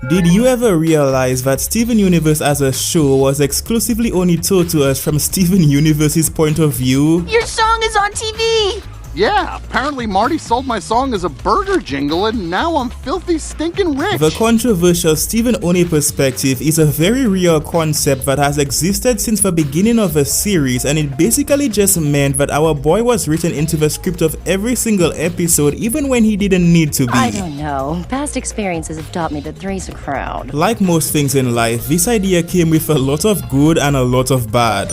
Did you ever realize that Steven Universe as a show was exclusively only told to us from Steven Universe's point of view? Your song is on TV! Yeah, apparently Marty sold my song as a burger jingle and now I'm filthy stinking rich. The controversial Steven-only perspective is a very real concept that has existed since the beginning of the series, and it basically just meant that our boy was written into the script of every single episode even when he didn't need to be. I don't know. Past experiences have taught me that three's a crowd. Like most things in life, this idea came with a lot of good and a lot of bad.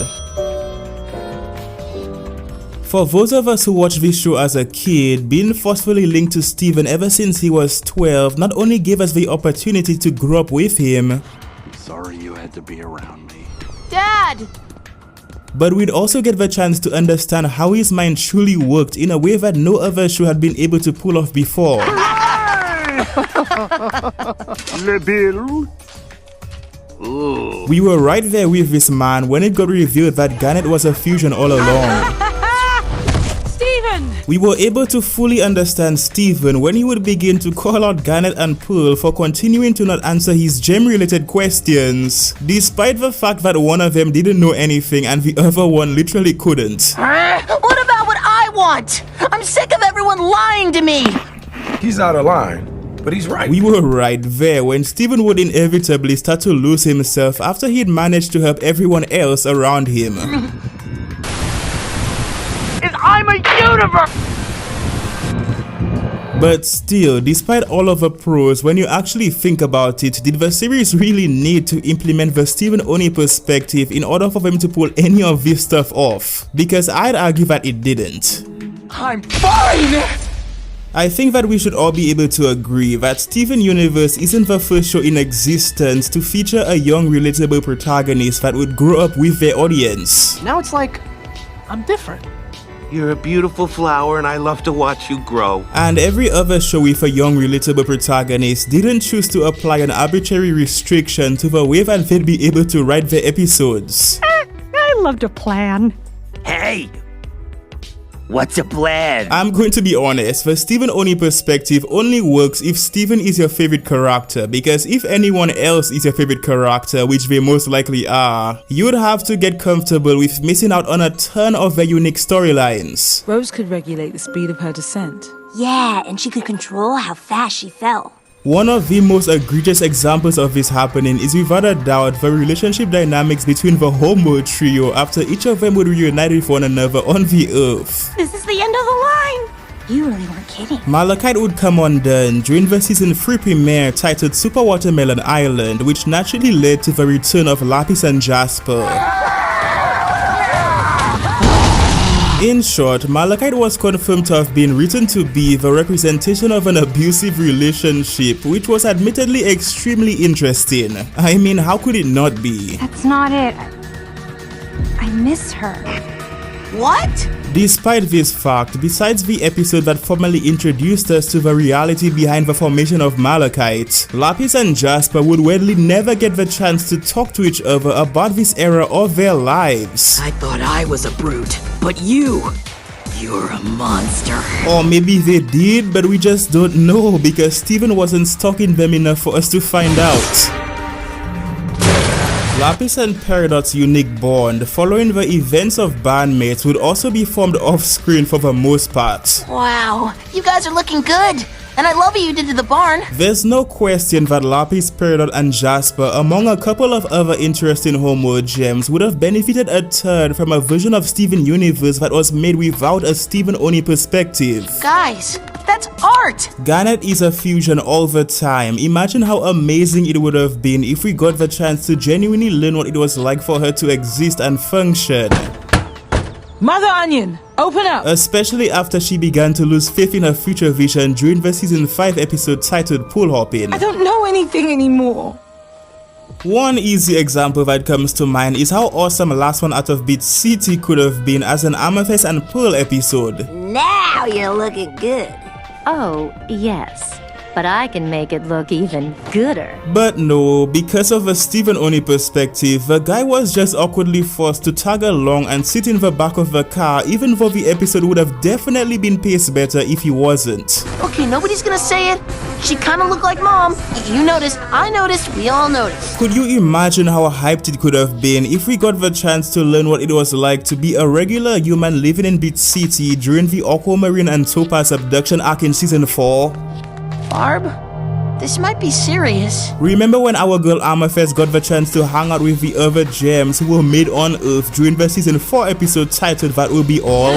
For those of us who watched this show as a kid, being forcefully linked to Steven ever since he was 12 not only gave us the opportunity to grow up with him, I'm sorry you had to be around me. Dad! but we'd also get the chance to understand how his mind truly worked in a way that no other show had been able to pull off before. We were right there with this man when it got revealed that Garnet was a fusion all along. We were able to fully understand Steven when he would begin to call out Garnet and Pearl for continuing to not answer his gem-related questions, despite the fact that one of them didn't know anything and the other one literally couldn't. What about what I want? I'm sick of everyone lying to me! He's out of line, but he's right. We were right there when Steven would inevitably start to lose himself after he'd managed to help everyone else around him. I'm a universe! But still, despite all of the pros, when you actually think about it, did the series really need to implement the Steven-only perspective in order for them to pull any of this stuff off? Because I'd argue that it didn't. I'm fine! I think that we should all be able to agree that Steven Universe isn't the first show in existence to feature a young, relatable protagonist that would grow up with their audience. Now it's like, I'm different. You're a beautiful flower and I love to watch you grow. And every other show with a young, relatable protagonist didn't choose to apply an arbitrary restriction to the way that they'd be able to write their episodes. I love to plan. Hey! What's a plan? I'm going to be honest, the Steven-only perspective only works if Steven is your favorite character, because if anyone else is your favorite character, which they most likely are, you'd have to get comfortable with missing out on a ton of their unique storylines. Rose could regulate the speed of her descent. Yeah, and she could control how fast she fell. One of the most egregious examples of this happening is without a doubt the relationship dynamics between the Homeworld trio after each of them would reunite with one another on the Earth. This is the end of the line! You really weren't kidding. Malachite would come undone during the season 3 premiere titled Super Watermelon Island, which naturally led to the return of Lapis and Jasper. In short, Malachite was confirmed to have been written to be the representation of an abusive relationship, which was admittedly extremely interesting. I mean, how could it not be? That's not it. I miss her. What? Despite this fact, besides the episode that formally introduced us to the reality behind the formation of Malachite, Lapis and Jasper would weirdly never get the chance to talk to each other about this era of their lives. I thought I was a brute, but you're a monster. Or maybe they did, but we just don't know because Steven wasn't stalking them enough for us to find out. Lapis and Peridot's unique bond following the events of bandmates would also be formed off-screen for the most part. Wow, you guys are looking good! And I love what you did to the barn! There's no question that Lapis, Peridot, and Jasper, among a couple of other interesting Homeworld gems, would have benefited a ton from a version of Steven Universe that was made without a Steven-only perspective. Guys, that's art! Garnet is a fusion all the time. Imagine how amazing it would have been if we got the chance to genuinely learn what it was like for her to exist and function. Mother Onion, open up! Especially after she began to lose faith in her future vision during the season 5 episode titled Pool Hopping. I don't know anything anymore. One easy example that comes to mind is how awesome Last One Out of Beat City could have been as an Amethyst and Pearl episode. Now you're looking good. Oh, yes. but I can make it look even gooder. But no, because of a Stephen Oni perspective, the guy was just awkwardly forced to tag along and sit in the back of the car, even though the episode would have definitely been paced better if he wasn't. Okay, nobody's gonna say it. She kinda looked like Mom. You noticed, I noticed, we all noticed. Could you imagine how hyped it could have been if we got the chance to learn what it was like to be a regular human living in Beat City during the Aquamarine and Topaz abduction arc in season 4? Barb, this might be serious. Remember when our girl Amethyst got the chance to hang out with the other gems who were made on Earth during the season 4 episode titled That Will Be All?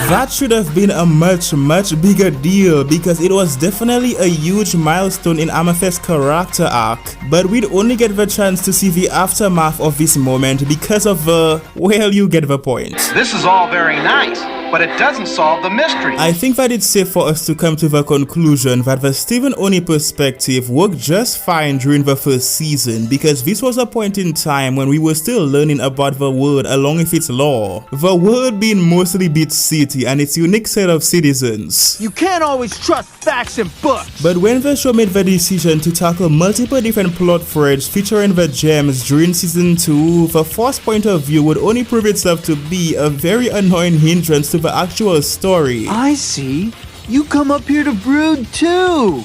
That should have been a much bigger deal because it was definitely a huge milestone in Amethyst's character arc, but we'd only get the chance to see the aftermath of this moment because of well, you get the point. This is all very nice, but it doesn't solve the mystery. I think that it's safe for us to come to the conclusion that the Stephen Oni perspective worked just fine during the first season because this was a point in time when we were still learning about the world along with its lore. The world being mostly Beat City and its unique set of citizens. You can't always trust facts and books. But when the show made the decision to tackle multiple different plot threads featuring the gems during season 2, the forced point of view would only prove itself to be a very annoying hindrance to the actual story. I see. You come up here to brood too.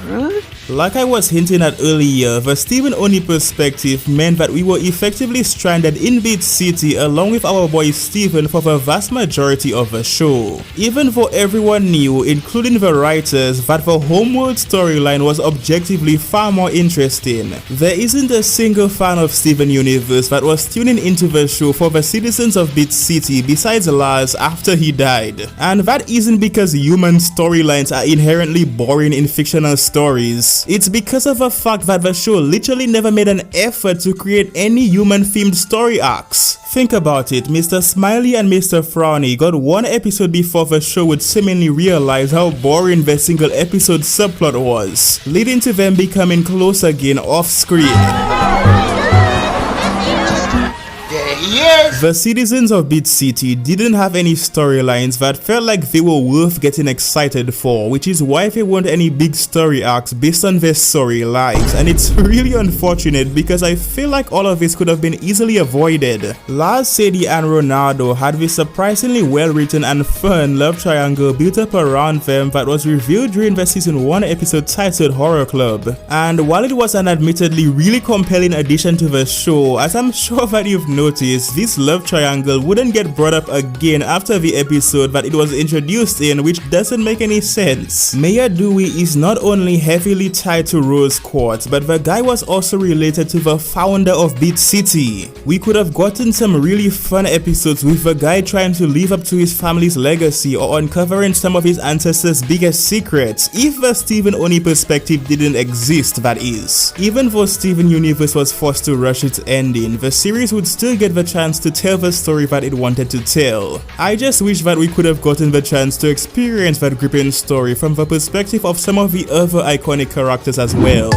Brood? Like I was hinting at earlier, the Stephen Oni perspective meant that we were effectively stranded in Beat City along with our boy Stephen for the vast majority of the show. Even though everyone knew, including the writers, that the Homeworld storyline was objectively far more interesting. There isn't a single fan of Steven Universe that was tuning into the show for the citizens of Beat City besides Lars after he died. And that isn't because human storylines are inherently boring in fictional stories. It's because of the fact that the show literally never made an effort to create any human-themed story arcs. Think about it, Mr. Smiley and Mr. Frowney got one episode before the show would seemingly realize how boring the single episode subplot was, leading to them becoming close again off-screen. Yes. The citizens of Beat City didn't have any storylines that felt like they were worth getting excited for, which is why there weren't any big story arcs based on their storylines, and it's really unfortunate because I feel like all of this could have been easily avoided. Lars, Sadie and Ronaldo had this surprisingly well written and fun love triangle built up around them that was revealed during the season 1 episode titled Horror Club, and while it was an admittedly really compelling addition to the show, as I'm sure that you've noticed, this love triangle wouldn't get brought up again after the episode that it was introduced in, which doesn't make any sense. Mayor Dewey is not only heavily tied to Rose Quartz, but the guy was also related to the founder of Beat City. We could have gotten some really fun episodes with the guy trying to live up to his family's legacy or uncovering some of his ancestors' biggest secrets, if the Stephen Oni perspective didn't exist, that is. Even though Steven Universe was forced to rush its ending, the series would still get the chance to tell the story that it wanted to tell. I just wish that we could have gotten the chance to experience that gripping story from the perspective of some of the other iconic characters as well.